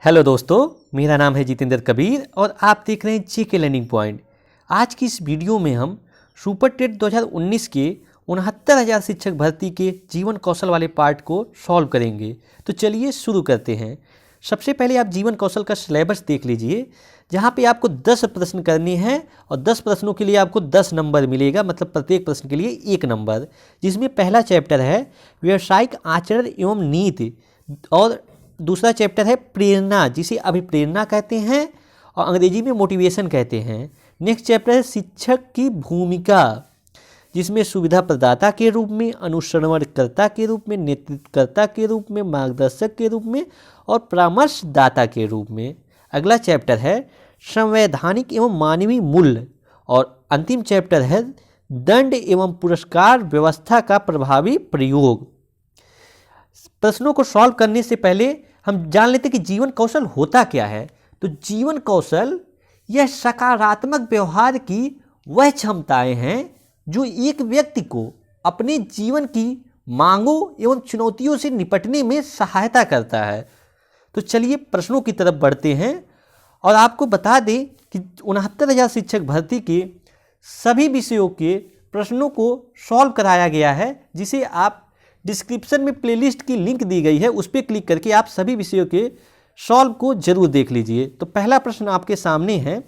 Hello दोस्तों, मेरा नाम है जितेंद्र कबीर और आप देख रहे हैं जीके लर्निंग पॉइंट। आज की इस वीडियो में हम सुपर टेट 2019 के 69,000 शिक्षक भर्ती के जीवन कौशल वाले पार्ट को सॉल्व करेंगे। तो चलिए शुरू करते हैं। सबसे पहले आप जीवन कौशल का सिलेबस देख लीजिए, जहाँ पे आपको 10 प्रश्न करने हैं और 10 प्रश्नों के लिए आपको 10 नंबर मिलेगा, मतलब प्रत्येक प्रश्न के लिए 1 नंबर। जिसमें पहला चैप्टर है व्यावसायिक आचरण एवं नीति और दूसरा चैप्टर है प्रेरणा, जिसे अभिप्रेरणा कहते हैं और अंग्रेजी में मोटिवेशन कहते हैं। नेक्स्ट चैप्टर है शिक्षक की भूमिका, जिसमें सुविधा प्रदाता के रूप में, अनुसरणकर्ता के रूप में, नेतृत्वकर्ता के रूप में, मार्गदर्शक के रूप में और परामर्शदाता के रूप में। अगला चैप्टर है संवैधानिक एवं मानवीय मूल्य और अंतिम चैप्टर है दंड एवं पुरस्कार व्यवस्था का प्रभावी प्रयोग। प्रश्नों को सॉल्व करने से पहले हम जान लेते हैं कि जीवन कौशल होता क्या है। तो जीवन कौशल यह सकारात्मक व्यवहार की वह क्षमताएं हैं जो एक व्यक्ति को अपने जीवन की मांगों एवं चुनौतियों से निपटने में सहायता करता है। तो चलिए प्रश्नों की तरफ बढ़ते हैं और आपको बता दें कि 69,000 शिक्षक भर्ती के सभी विषयों के प्रश्नों को सॉल्व कराया गया है, जिसे आप डिस्क्रिप्शन में प्लेलिस्ट की लिंक दी गई है, उस पर क्लिक करके आप सभी विषयों के सॉल्व को जरूर देख लीजिए। तो पहला प्रश्न आपके सामने है,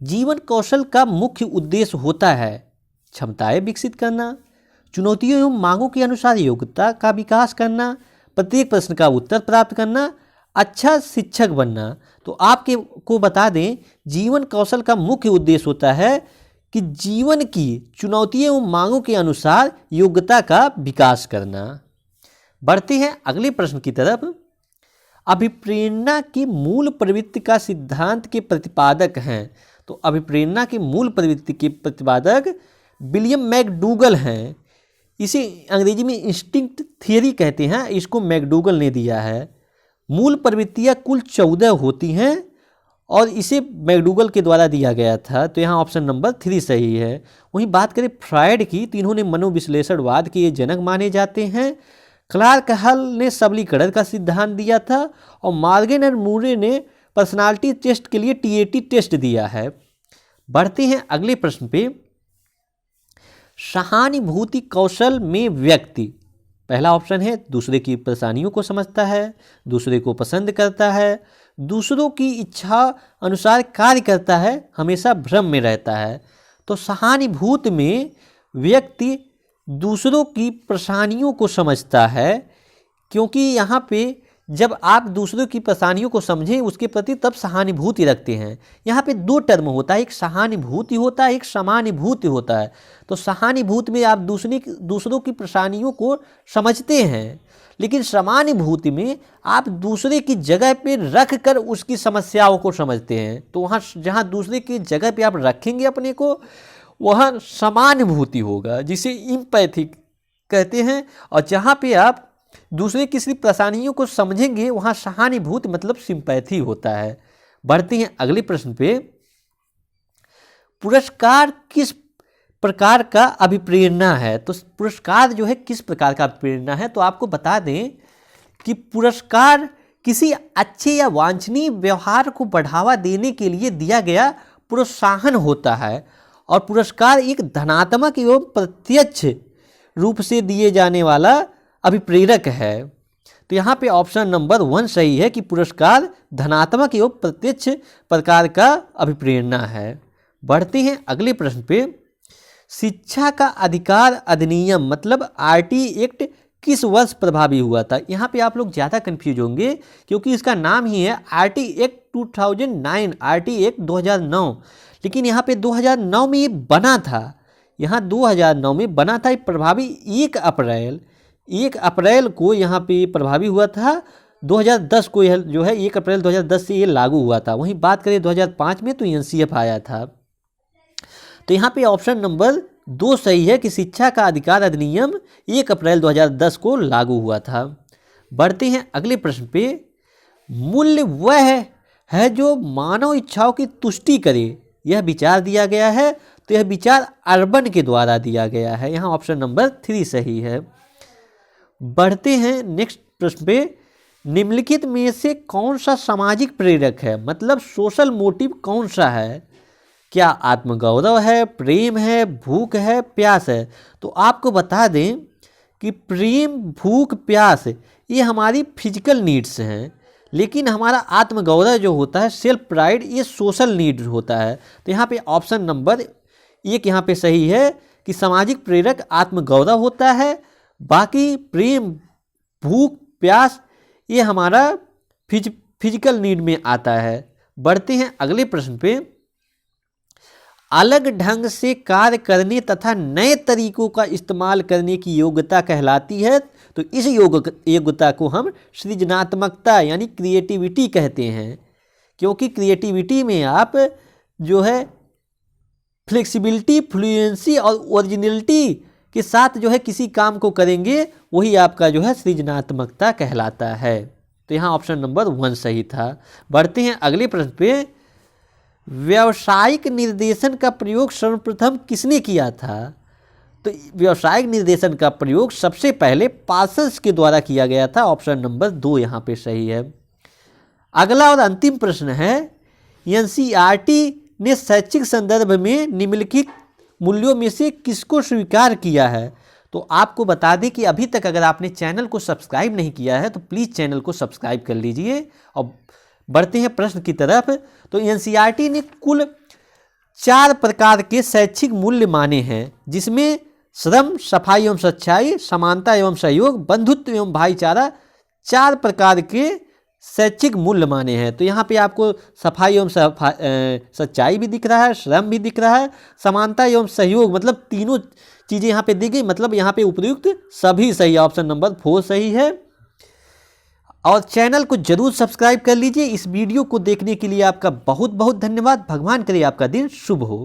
जीवन कौशल का मुख्य उद्देश्य होता है क्षमताएं विकसित करना, चुनौतियों एवं मांगों के अनुसार योग्यता का विकास करना, प्रत्येक प्रश्न का उत्तर प्राप्त करना, अच्छा शिक्षक बनना। तो आपके को बता दें, जीवन कौशल का मुख्य उद्देश्य होता है कि जीवन की चुनौतियों एवं मांगों के अनुसार योग्यता का विकास करना। बढ़ते हैं अगले प्रश्न की तरफ। अभिप्रेरणा की मूल प्रवृत्ति का सिद्धांत के प्रतिपादक हैं। तो अभिप्रेरणा की मूल प्रवृत्ति के प्रतिपादक विलियम मैकडूगल हैं। इसे अंग्रेजी में इंस्टिंक्ट थियरी कहते हैं, इसको मैकडूगल ने दिया है। मूल प्रवृत्तियाँ कुल 14 होती हैं और इसे मैकडूगल के द्वारा दिया गया था। तो यहाँ ऑप्शन नंबर 3 सही है। वहीं बात करें फ्रायड की, तो इन्होंने मनोविश्लेषणवाद के ये जनक माने जाते हैं। क्लार्क हल ने सबलीकरण का सिद्धांत दिया था और मॉर्गन और मूरे ने पर्सनालिटी टेस्ट के लिए TAT टेस्ट दिया है। बढ़ते हैं अगले प्रश्न पे। सहानुभूति कौशल में व्यक्ति, पहला ऑप्शन है दूसरे की परेशानियों को समझता है, दूसरे को पसंद करता है, दूसरों की इच्छा अनुसार कार्य करता है, हमेशा भ्रम में रहता है। तो सहानुभूति में व्यक्ति दूसरों की परेशानियों को समझता है, क्योंकि यहाँ पे जब आप दूसरों की परेशानियों को समझें उसके प्रति तब सहानुभूति रखते हैं। यहाँ पे 2 टर्म होता है, एक सहानुभूति होता है, एक समानुभूति होता है। तो सहानुभूति में आप दूसरों की परेशानियों को समझते हैं, लेकिन समानुभूति में आप दूसरे की जगह पे रख कर उसकी समस्याओं को समझते हैं। तो वहाँ जहाँ दूसरे की जगह पे आप रखेंगे अपने को, वहाँ समानुभूति होगा, जिसे इम्पैथी कहते हैं। और जहाँ पे आप दूसरे की सिर्फ परेशानियों को समझेंगे, वहाँ सहानुभूति मतलब सिंपैथी होता है। बढ़ते हैं अगले प्रश्न पे। पुरस्कार किस प्रकार का अभिप्रेरणा है? तो पुरस्कार जो है किस प्रकार का अभिप्रेरणा है? तो आपको बता दें कि पुरस्कार किसी अच्छे या वांछनीय व्यवहार को बढ़ावा देने के लिए दिया गया प्रोत्साहन होता है और पुरस्कार एक धनात्मक एवं प्रत्यक्ष रूप से दिए जाने वाला अभिप्रेरक है। तो यहाँ पे ऑप्शन नंबर 1 सही है कि पुरस्कार धनात्मक एवं प्रत्यक्ष प्रकार का अभिप्रेरणा है। बढ़ते हैं अगले प्रश्न पे। शिक्षा का अधिकार अधिनियम मतलब RT एक्ट किस वर्ष प्रभावी हुआ था? यहाँ पे आप लोग ज़्यादा कंफ्यूज होंगे, क्योंकि इसका नाम ही है RT एक्ट 2009, RT एक्ट 2009। लेकिन यहाँ पे 2009 में ये बना था, यहाँ 2009 में बना था। प्रभावी 1 अप्रैल को यहाँ पे प्रभावी हुआ था। 2010 को यह जो है 1 अप्रैल 2010 से ये लागू हुआ था। वहीं बात करें 2005 में तो NCF आया था। तो यहाँ पे ऑप्शन नंबर 2 सही है कि शिक्षा का अधिकार अधिनियम 1 अप्रैल 2010 को लागू हुआ था। बढ़ते हैं अगले प्रश्न पे। मूल्य वह है जो मानव इच्छाओं की तुष्टि करे, यह विचार दिया गया है। तो यह विचार अर्बन के द्वारा दिया गया है। यहाँ ऑप्शन नंबर 3 सही है। बढ़ते हैं नेक्स्ट प्रश्न पे। निम्नलिखित में से कौन सा सामाजिक प्रेरक है, मतलब सोशल मोटिव कौन सा है? क्या आत्मगौरव है, प्रेम है, भूख है, प्यास है? तो आपको बता दें कि प्रेम, भूख, प्यास ये हमारी फिजिकल नीड्स हैं, लेकिन हमारा आत्मगौरव जो होता है, सेल्फ प्राइड, ये सोशल नीड होता है। तो यहाँ पे ऑप्शन नंबर 1 यहाँ पे सही है कि सामाजिक प्रेरक आत्मगौरव होता है, बाकी प्रेम, भूख, प्यास ये हमारा फिजिकल नीड में आता है। बढ़ते हैं अगले प्रश्न पे। अलग ढंग से कार्य करने तथा नए तरीकों का इस्तेमाल करने की योग्यता कहलाती है। तो इस योग्यता को हम सृजनात्मकता यानी क्रिएटिविटी कहते हैं, क्योंकि क्रिएटिविटी में आप जो है फ्लेक्सिबिलिटी, फ्लुएंसी और ओरिजिनलिटी के साथ जो है किसी काम को करेंगे, वही आपका जो है सृजनात्मकता कहलाता है। तो यहाँ ऑप्शन नंबर 1 सही था। बढ़ते हैं अगले प्रश्न पे। व्यावसायिक निर्देशन का प्रयोग सर्वप्रथम किसने किया था? तो व्यावसायिक निर्देशन का प्रयोग सबसे पहले पार्सल्स के द्वारा किया गया था। ऑप्शन नंबर 2 यहाँ पे सही है। अगला और अंतिम प्रश्न है, एनसीईआरटी ने शैक्षिक संदर्भ में निम्नलिखित मूल्यों में से किसको स्वीकार किया है? तो आपको बता दें कि अभी तक अगर आपने चैनल को सब्सक्राइब नहीं किया है तो प्लीज़ चैनल को सब्सक्राइब कर लीजिए। और बढ़ते हैं प्रश्न की तरफ। तो एनसीईआरटी ने कुल 4 प्रकार के शैक्षिक मूल्य माने हैं, जिसमें श्रम, सफाई एवं सच्चाई, समानता एवं सहयोग, बंधुत्व एवं भाईचारा 4 प्रकार के शैक्षिक मूल्य माने हैं। तो यहाँ पे आपको सफाई एवं सच्चाई भी दिख रहा है, श्रम भी दिख रहा है, समानता एवं सहयोग, मतलब तीनों चीज़ें यहाँ पे दी गई, मतलब यहाँ पे उपयुक्त सभी सही। ऑप्शन नंबर 4 सही है। और चैनल को जरूर सब्सक्राइब कर लीजिए। इस वीडियो को देखने के लिए आपका बहुत बहुत धन्यवाद। भगवान करे आपका दिन शुभ हो।